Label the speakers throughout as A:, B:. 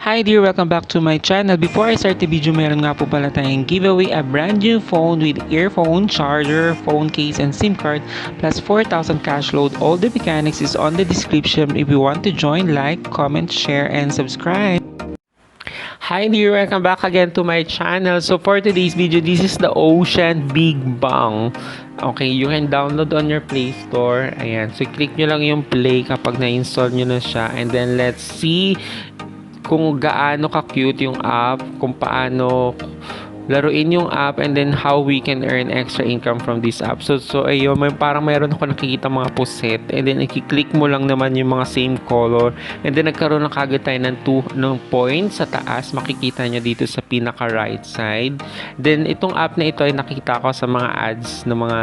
A: Hi dear, welcome back to my channel. Before I start the video, meron nga po pala tayong giveaway, a brand new phone with earphone, charger, phone case, and SIM card, plus 4,000 cash load. All the mechanics is on the description. If you want to join, like, comment, share, and subscribe. Hi dear, welcome back again to my channel. So for today's video, this is the Ocean Big Bang. Okay, you can download on your Play Store. Ayan, so click nyo lang yung play kapag na-install nyo na siya. And then let's see kung gaano ka-cute yung app, kung paano laruin yung app, and then how we can earn extra income from this app. So ayun, parang mayroon ako nakikita mga puset, and then i-click mo lang naman yung mga same color, and then nagkaroon na kagad tayo ng points sa taas. Makikita nyo dito sa pinaka right side. Then itong app na ito ay nakita ko sa mga ads na mga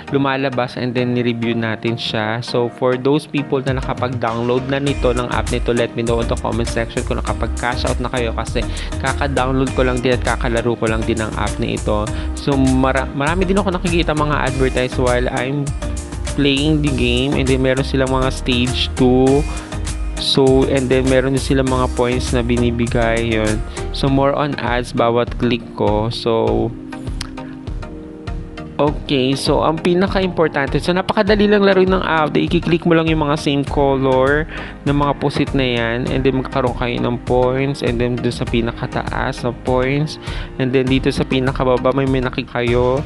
A: lumalabas, and then ni-review natin siya. So for those people na nakapag-download na nito ng app nito, let me know in the comment section kung nakapag-cash out na kayo, kasi kaka-download ko lang din at kakalaro ko lang din ng app na ito. So marami din ako nakikita mga advertise while I'm playing the game, and then meron silang mga stage 2. So and then meron din silang mga points na binibigay yun. So more on ads bawat click ko. So okay, so ang pinaka-importante, so napakadali lang laruin ng app. I-click mo lang yung mga same color ng mga pusit na yan, and then magkakaroon kayo ng points, and then dito sa pinakataas na points, and then dito sa pinakababa may kayo,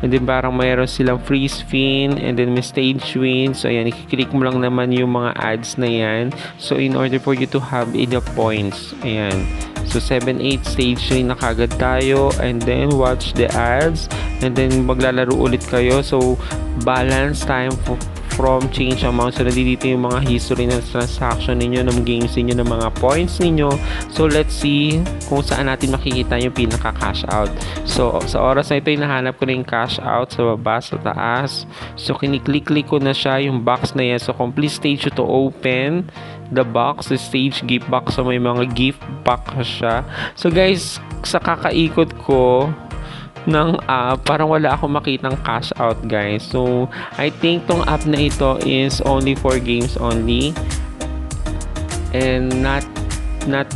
A: and then parang mayroon silang free spin, and then may stage win. So ayan, i-click mo lang naman yung mga ads na yan. So in order for you to have enough points, ayan, so 7-8 stage win na kagad tayo, and then watch the ads, and then maglalaro ulit kayo. So balance time from change amount. So nandito yung mga history ng transaction ninyo, ng games ninyo, ng mga points ninyo. So let's see kung saan natin makikita yung pinaka cash out. So sa oras na ito, hinahanap ko na yung cash out sa baba, sa taas. So kiniklik ko na siya, yung box na yan. So complete stage to open the box, the stage gift box. So may mga gift box siya. So guys, sa kakaikot ko ng app, parang wala akong makitang cash out, guys. So I think tong app na ito is only for games only, and not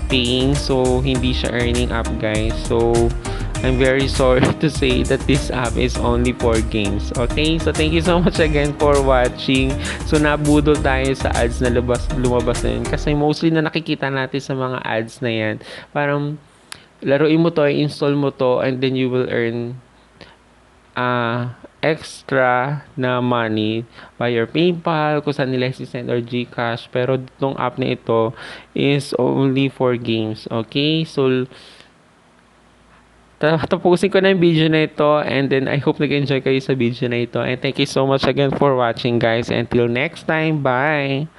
A: paying. So hindi siya earning app, guys. So I'm very sorry to say that this app is only for games. Okay, so thank you so much again for watching. So nabudol tayo sa ads na lumabas na yun, kasi mostly na nakikita natin sa mga ads na yan, parang laruin mo to, install mo to, and then you will earn extra na money by your PayPal, kung saan nila send or gcash. Pero itong app na ito is only for games. Okay, so tapusin ko na yung video na ito, and then I hope nag-enjoy kayo sa video na ito, and thank you so much again for watching, guys. Until next time, bye!